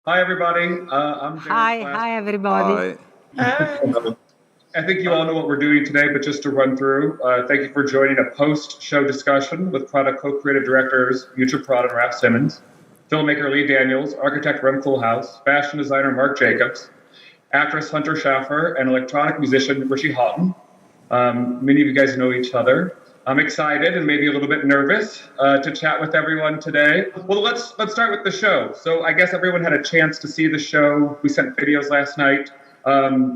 Hi, everybody. I'm James Hi, everybody. Hi. I think you all know what we're doing today, but just to run through, thank you for joining a post-show discussion with Prada co-creative directors Miuccia, Prada, and Raph Simmons, filmmaker Lee Daniels, architect Rem Koolhaas, fashion designer Marc Jacobs, actress Hunter Schaffer, and electronic musician Richie Houghton. Many of you guys know each other. I'm excited and maybe a little bit nervous to chat with everyone today. Well, let's start with the show. So I guess everyone had a chance to see the show. We sent videos last night.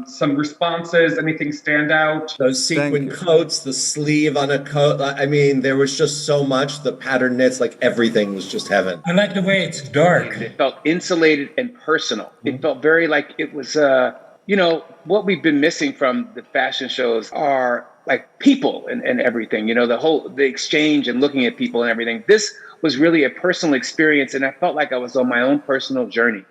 Some responses, anything stand out? Those sequin coats, the sleeve on a coat. I mean, there was just so much. The pattern knits, like everything was just heaven. I like the way it's dark. It felt insulated and personal. It felt very like it was, what we've been missing from the fashion shows are like people and everything, the exchange and looking at people and everything. This was really a personal experience, and I felt like I was on my own personal journey.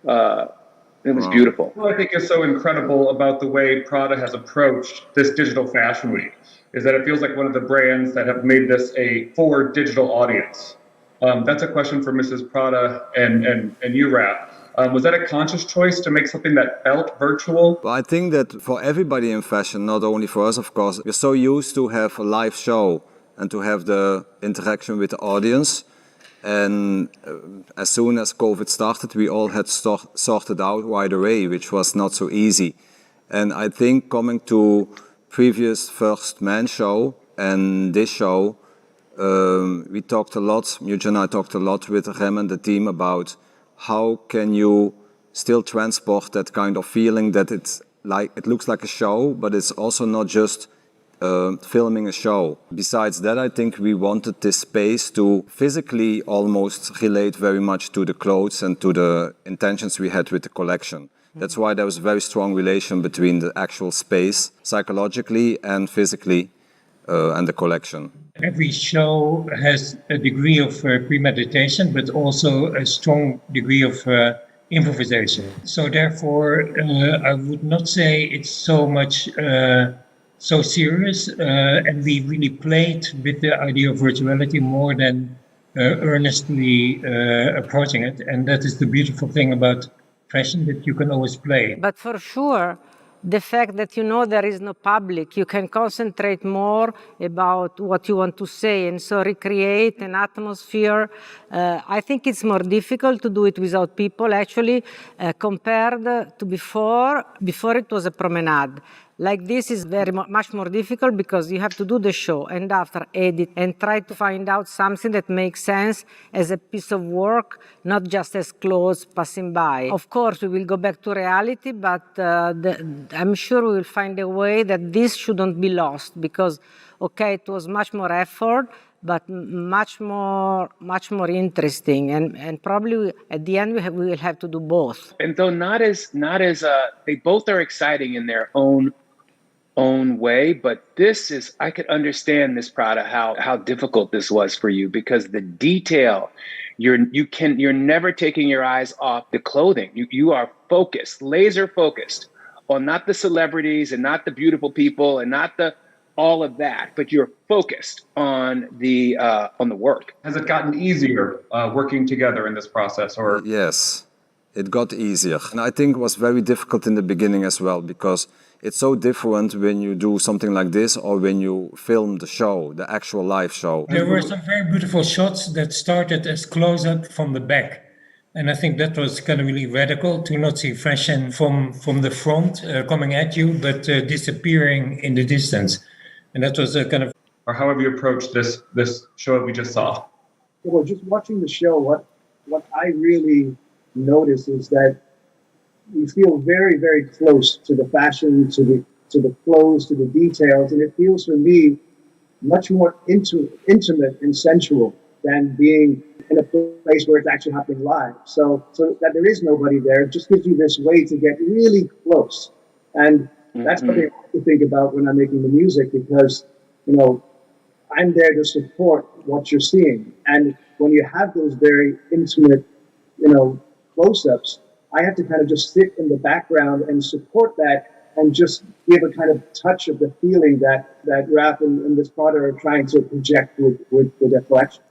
It was beautiful. What I think is so incredible about the way Prada has approached this digital fashion week is that it feels like one of the brands that have made this for digital audience. That's a question for Mrs. Prada and you, Raph. Was that a conscious choice to make something that felt virtual? Well, I think that for everybody in fashion, not only for us, of course, we're so used to have a live show and to have the interaction with the audience. And as soon as COVID started, we all had sorted out right away, which was not so easy. And I think coming to previous First Man show and this show, we talked a lot, Miuccia and I talked a lot with Rem and the team about how can you still transport that kind of feeling that it looks like a show, but it's also not just filming a show. Besides that, I think we wanted this space to physically almost relate very much to the clothes and to the intentions we had with the collection. That's why there was a very strong relation between the actual space, psychologically and physically, and the collection. Every show has a degree of premeditation, but also a strong degree of improvisation. So therefore, I would not say it's so much so serious, and we really played with the idea of virtuality more than earnestly approaching it. And that is the beautiful thing about fashion, that you can always play. But for sure, the fact that you know there is no public, you can concentrate more about what you want to say and so recreate an atmosphere. I think it's more difficult to do it without people, actually, compared to before. Before it was a promenade. Like this is much more difficult because you have to do the show and after edit and try to find out something that makes sense as a piece of work, not just as clothes passing by. Of course, we will go back to reality, but I'm sure we will find a way that this shouldn't be lost because, okay, it was much more effort, but much more interesting, and probably at the end we will have to do both. And though not as they both are exciting in their own way, but this is, I could understand this, Prada, how difficult this was for you because the detail, you're never taking your eyes off the clothing. You are focused, laser focused on not the celebrities and not the beautiful people and not all of that, but you're focused on the work. Has it gotten easier working together in this process, or? Yes, it got easier. And I think it was very difficult in the beginning as well because it's so different when you do something like this or when you film the show, the actual live show. There were some very beautiful shots that started as close-up from the back. And I think that was kind of really radical to not see fashion from the front coming at you, but disappearing in the distance. And that was a kind of... Or how have you approached this show that we just saw? Well, just watching the show, what I really notice is that you feel very, very close to the fashion, to the clothes, to the details, and it feels for me much more intimate and sensual than being in a place where it's actually happening live. So that there is nobody there, it just gives you this way to get really close. And that's what I have to think about when I'm making the music because, you know, I'm there to support what you're seeing. And when you have those very intimate, you know, close-ups, I have to kind of just sit in the background and support that and just give a kind of touch of the feeling that Raf and this Prada are trying to project with their collection.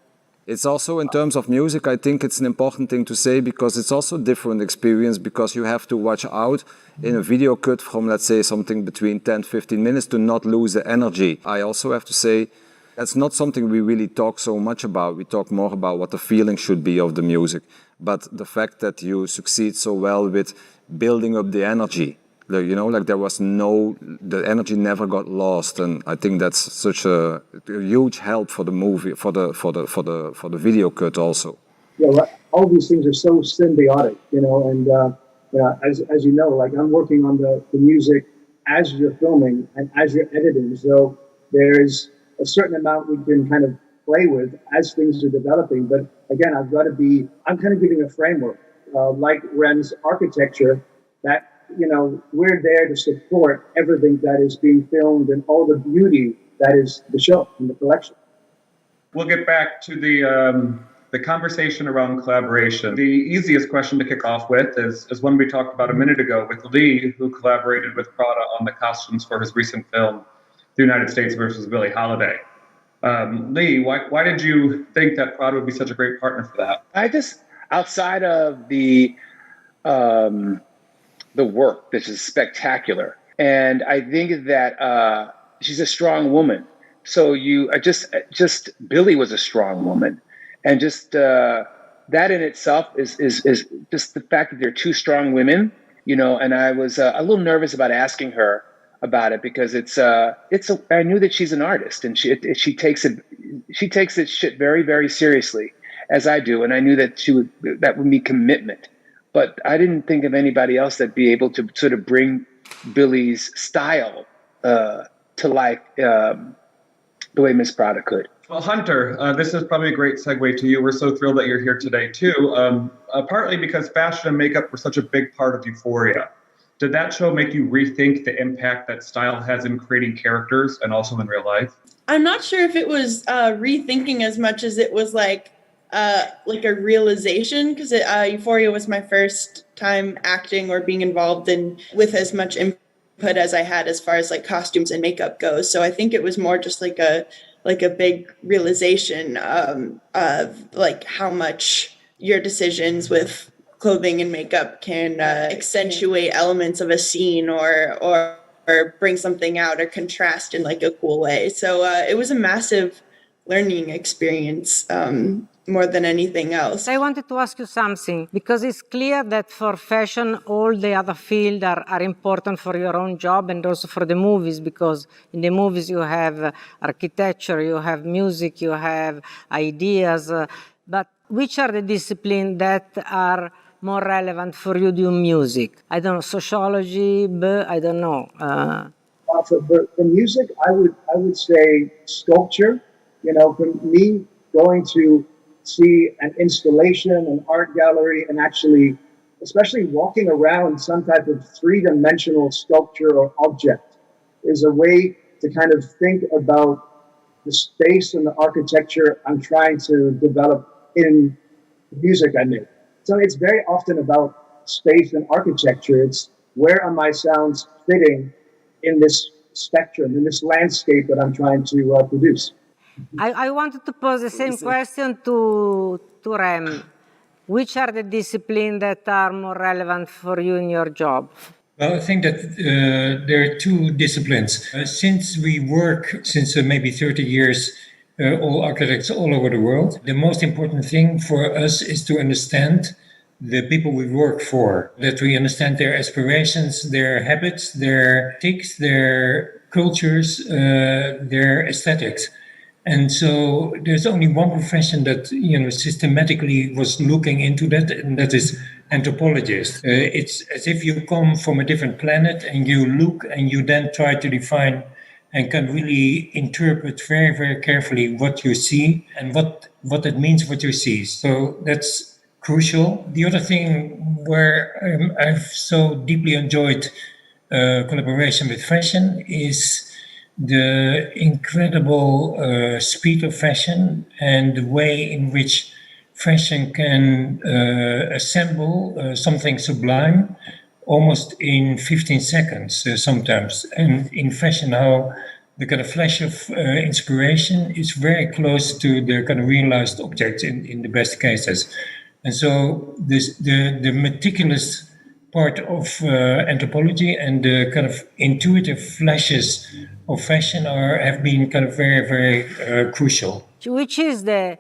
It's also in terms of music, I think it's an important thing to say because it's also a different experience because you have to watch out in a video cut from, let's say, something between 10-15 minutes to not lose the energy. I also have to say that's not something we really talk so much about. We talk more about what the feeling should be of the music. But the fact that you succeed so well with building up the energy, you know, like the energy never got lost, and I think that's such a huge help for the movie, for the video cut also. Yeah, well, all these things are so symbiotic, you know, and as you know, like I'm working on the music as you're filming and as you're editing, so there's a certain amount we can kind of play with as things are developing. But again, I'm kind of giving a framework, like Ren's architecture, that, you know, we're there to support everything that is being filmed and all the beauty that is the show and the collection. We'll get back to the conversation around collaboration. The easiest question to kick off with is one we talked about a minute ago with Lee, who collaborated with Prada on the costumes for his recent film, The United States versus Billie Holiday. Lee, why did you think that Prada would be such a great partner for that? I just, outside of the the work, which is spectacular. And I think that she's a strong woman. So just Billy was a strong woman, and just that in itself is just the fact that they're two strong women, you know. And I was a little nervous about asking her about it because I knew that she's an artist, and she takes it shit very, very seriously, as I do, and I knew that that would be commitment. But I didn't think of anybody else that'd be able to sort of bring Billy's style to life the way Miss Prada could. Well, Hunter, this is probably a great segue to you. We're so thrilled that you're here today, too, partly because fashion and makeup were such a big part of Euphoria. Did that show make you rethink the impact that style has in creating characters and also in real life? I'm not sure if it was rethinking as much as it was like a realization, because Euphoria was my first time acting or being involved with as much input as I had as far as like costumes and makeup goes. So I think it was more just like a big realization of like how much your decisions with clothing and makeup can accentuate elements of a scene or bring something out or contrast in like a cool way. So it was a massive learning experience more than anything else. I wanted to ask you something, because it's clear that for fashion, all the other fields are important for your own job and also for the movies, because in the movies you have architecture, you have music, you have ideas. But which are the disciplines that are more relevant for you doing music? I don't know, sociology, I don't know. For music, I would say sculpture. You know, for me, going to see an installation, an art gallery, and actually, especially walking around some type of three-dimensional sculpture or object is a way to kind of think about the space and the architecture I'm trying to develop in the music I make. So it's very often about space and architecture. It's where are my sounds fitting in this spectrum, in this landscape that I'm trying to produce. I wanted to pose the same question to Rem. Which are the disciplines that are more relevant for you in your job? Well, I think that there are two disciplines. Since we work since maybe 30 years, all architects all over the world, the most important thing for us is to understand the people we work for, that we understand their aspirations, their habits, their tics, their cultures, their aesthetics. And so there's only one profession that systematically was looking into that, and that is anthropologist. It's as if you come from a different planet and you look and you then try to define and can really interpret very, very carefully what you see and what it means what you see. So that's crucial. The other thing where I've so deeply enjoyed collaboration with fashion is the incredible speed of fashion and the way in which fashion can assemble something sublime almost in 15 seconds sometimes. And in fashion, how the kind of flash of inspiration is very close to the kind of realized object in the best cases. And so the meticulous part of anthropology and the kind of intuitive flashes of fashion have been kind of very, very crucial. Which is the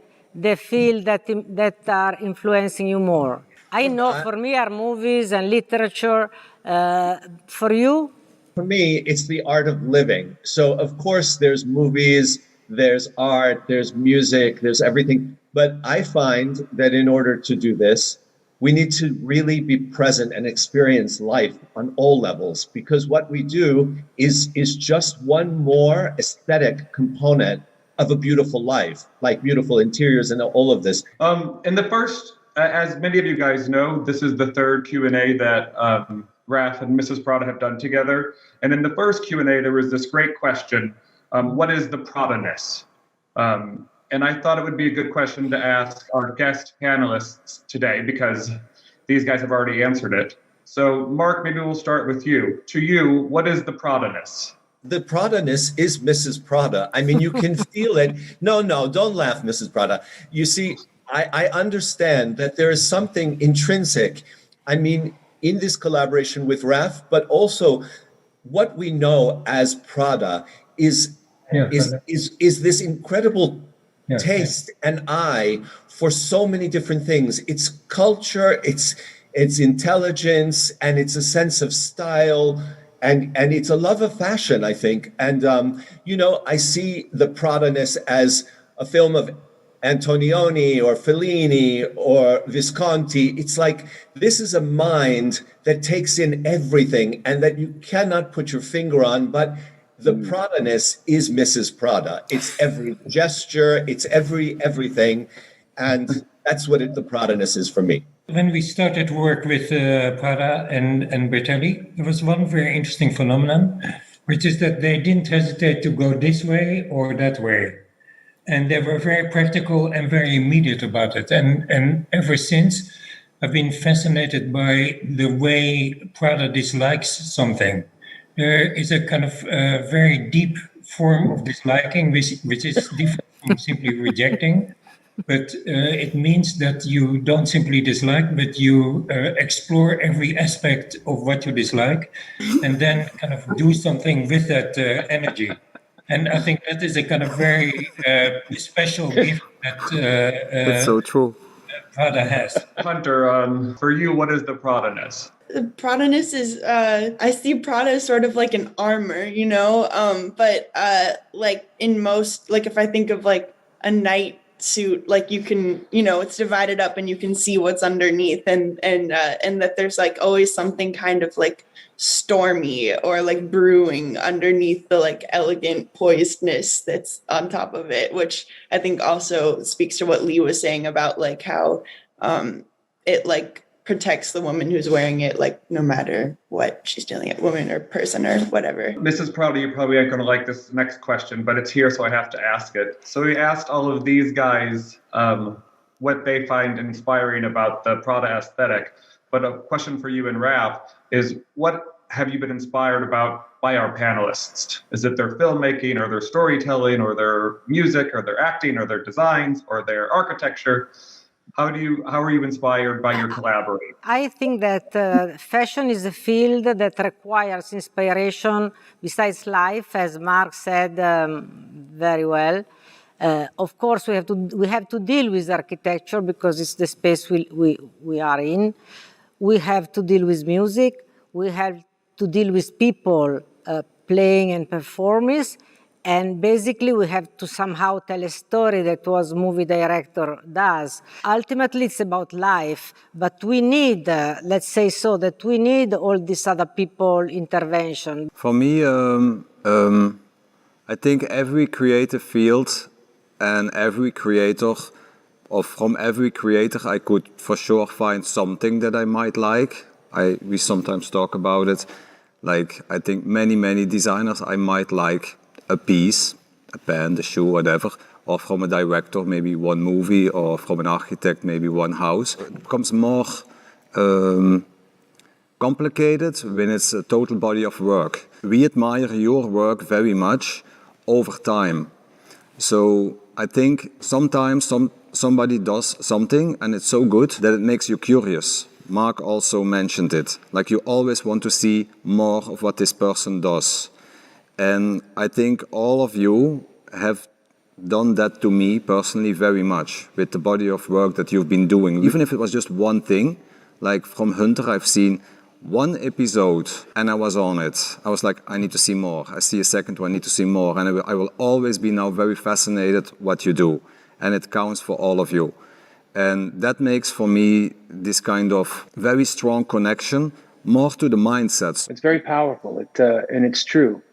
field that are influencing you more? I know for me are movies and literature. For you? For me, it's the art of living. So, of course, there's movies, there's art, there's music, there's everything. But I find that in order to do this, we need to really be present and experience life on all levels, because what we do is just one more aesthetic component of a beautiful life, like beautiful interiors and all of this. In the first, as many of you guys know, this is the third Q&A that Raph and Mrs. Prada have done together. And in the first Q&A, there was this great question, what is the Prada-ness? And I thought it would be a good question to ask our guest panelists today, because these guys have already answered it. So, Mark, maybe we'll start with you. To you, what is the Prada-ness? The Prada-ness is Mrs. Prada. I mean, you can feel it. No, don't laugh, Mrs. Prada. You see, I understand that there is something intrinsic I mean, in this collaboration with Raf, but also what we know as Prada is this incredible taste and eye for so many different things. It's culture, it's intelligence, and it's a sense of style, and it's a love of fashion, I think. And I see the Prada-ness as a film of Antonioni or Fellini or Visconti. It's like this is a mind that takes in everything and that you cannot put your finger on, but the Prada-ness is Mrs. Prada. It's every gesture, it's everything, and that's what the Prada-ness is for me. When we started work with Prada and Bertelli, there was one very interesting phenomenon, which is that they didn't hesitate to go this way or that way. And they were very practical and very immediate about it. And ever since, I've been fascinated by the way Prada dislikes something. There is a kind of very deep form of disliking, which is different from simply rejecting. But it means that you don't simply dislike, but you explore every aspect of what you dislike and then kind of do something with that energy. And I think that is a kind of very special gift that That's so true. Prada has. Hunter, for you, what is the Prada-ness? The Prada-ness is, I see Prada as sort of like an armor, but like in most, like if I think of like a night suit, like you can, it's divided up and you can see what's underneath, and that there's like always something kind of like stormy or like brewing underneath the like elegant poisedness that's on top of it, which I think also speaks to what Lee was saying about like how it like protects the woman who's wearing it, like no matter what she's dealing with, woman or person or whatever. Mrs. Prada, you probably aren't going to like this next question, but it's here, so I have to ask it. So we asked all of these guys what they find inspiring about the Prada aesthetic. But a question for you and Raf is, what have you been inspired about by our panelists? Is it their filmmaking or their storytelling or their music or their acting or their designs or their architecture? How are you inspired by your collaborators? I think that fashion is a field that requires inspiration besides life, as Mark said very well. Of course, we have to deal with architecture because it's the space we are in. We have to deal with music. We have to deal with people playing and performing. And basically, we have to somehow tell a story that was movie director does. Ultimately, it's about life, but we need, let's say so, that we need all these other people intervention. For me, I think every creative field and every creator, or from every creator, I could for sure find something that I might like. We sometimes talk about it. Like, I think many designers I might like a piece, a pen, a shoe, whatever, or from a director, maybe one movie, or from an architect, maybe one house. It becomes more complicated when it's a total body of work. We admire your work very much over time. So I think sometimes somebody does something and it's so good that it makes you curious. Mark also mentioned it. Like, you always want to see more of what this person does. And I think all of you have done that to me personally very much with the body of work that you've been doing. Even if it was just one thing, like from Hunter, I've seen one episode and I was on it. I was like, I need to see more. I see a second one, I need to see more. And I will always be now very fascinated what you do. And it counts for all of you. And that makes for me this kind of very strong connection more to the mindsets. It's very powerful, and it's true.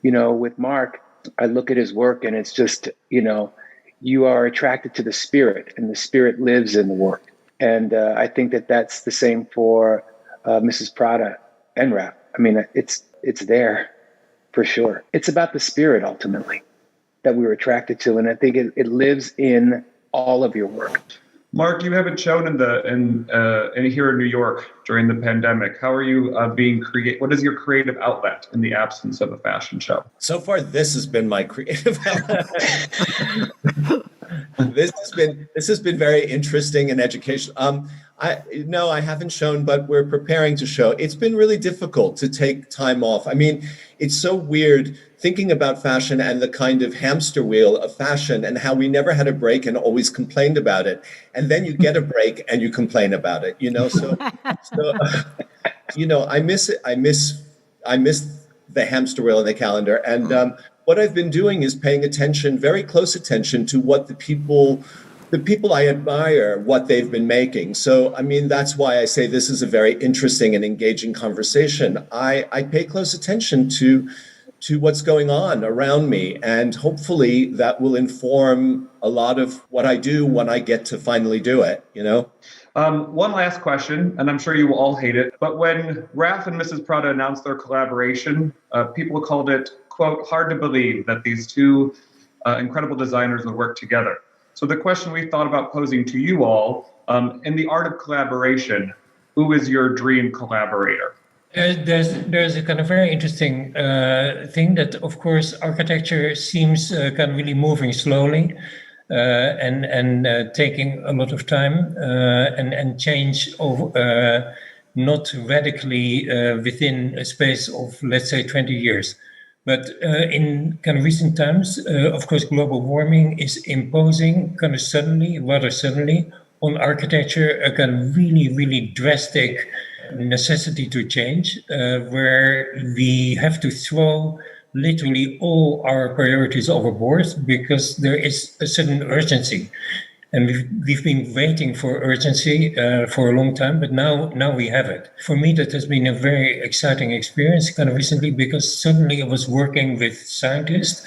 With Mark, I look at his work and it's just, you are attracted to the spirit and the spirit lives in the work. And I think that that's the same for Mrs. Prada and Raf. I mean, it's there for sure. It's about the spirit ultimately that we were attracted to. And I think it lives in all of your work. Mark, you haven't shown in here in New York during the pandemic. How are you being creative? What is your creative outlet in the absence of a fashion show? So far, this has been my creative outlet. This has been very interesting and educational. No, I haven't shown, but we're preparing to show. It's been really difficult to take time off. I mean, it's so weird thinking about fashion and the kind of hamster wheel of fashion and how we never had a break and always complained about it. And then you get a break and you complain about it, I miss it. I miss the hamster wheel in the calendar. And what I've been doing is paying attention, very close attention to what the people I admire, what they've been making. So, I mean, that's why I say this is a very interesting and engaging conversation. I pay close attention to what's going on around me, and hopefully that will inform a lot of what I do when I get to finally do it, One last question, and I'm sure you will all hate it, but when Raf and Mrs. Prada announced their collaboration, people called it, quote, hard to believe that these two incredible designers would work together. So the question we thought about posing to you all, in the art of collaboration, who is your dream collaborator? There's a kind of very interesting thing that, of course, architecture seems kind of really moving slowly and taking a lot of time and change over, not radically within a space of, let's say, 20 years. But in kind of recent times, of course, global warming is imposing kind of rather suddenly, on architecture a kind of really, really drastic necessity to change, where we have to throw literally all our priorities overboard because there is a certain urgency. And we've been waiting for urgency for a long time, but now we have it. For me, that has been a very exciting experience kind of recently, because suddenly I was working with scientists,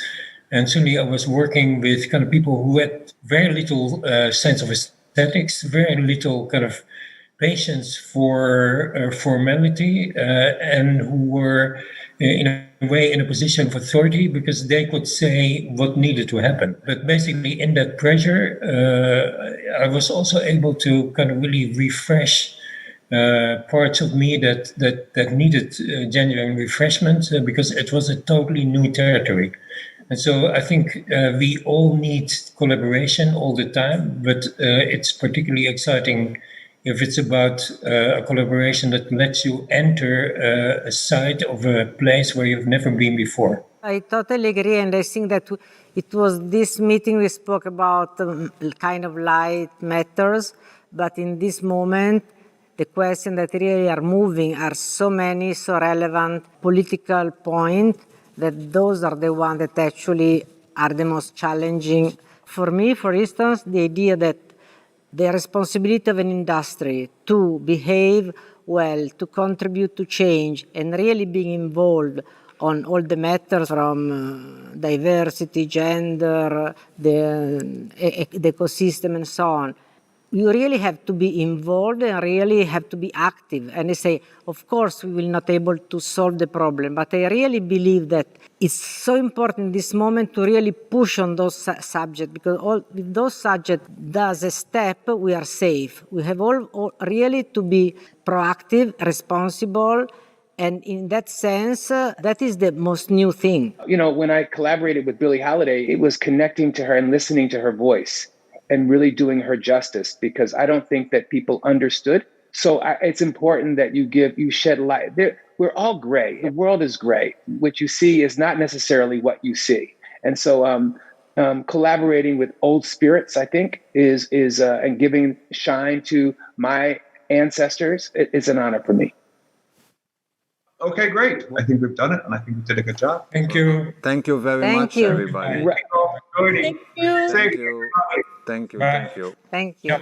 and suddenly I was working with kind of people who had very little sense of aesthetics, very little kind of patience for formality, and who were in a way in a position of authority because they could say what needed to happen. But basically in that pressure, I was also able to kind of really refresh parts of me that needed genuine refreshment because it was a totally new territory. And so I think we all need collaboration all the time, but it's particularly exciting if it's about a collaboration that lets you enter a site of a place where you've never been before. I totally agree, and I think that it was this meeting we spoke about kind of light matters, but in this moment, the questions that really are moving are so many, so relevant political points that those are the ones that actually are the most challenging. For me, for instance, the idea that the responsibility of an industry to behave well, to contribute to change, and really being involved on all the matters from diversity, gender, the ecosystem, and so on. You really have to be involved and really have to be active. And I say, of course, we will not able to solve the problem, but I really believe that it's so important in this moment to really push on those subjects, because if those subjects does a step, we are safe. We have all really to be proactive, responsible, and in that sense, that is the most new thing. When I collaborated with Billie Holiday, it was connecting to her and listening to her voice and really doing her justice, because I don't think that people understood. So it's important that you shed light. We're all gray. The world is gray. What you see is not necessarily what you see. And so collaborating with old spirits, I think, is and giving shine to my ancestors is an honor for me. Okay, great. I think we've done it, and I think we did a good job. Thank you. Thank you very Thank much, you. everybody. Thank you all for joining. Thank you. Thank you. Thank you. Bye. Thank you. Thank you.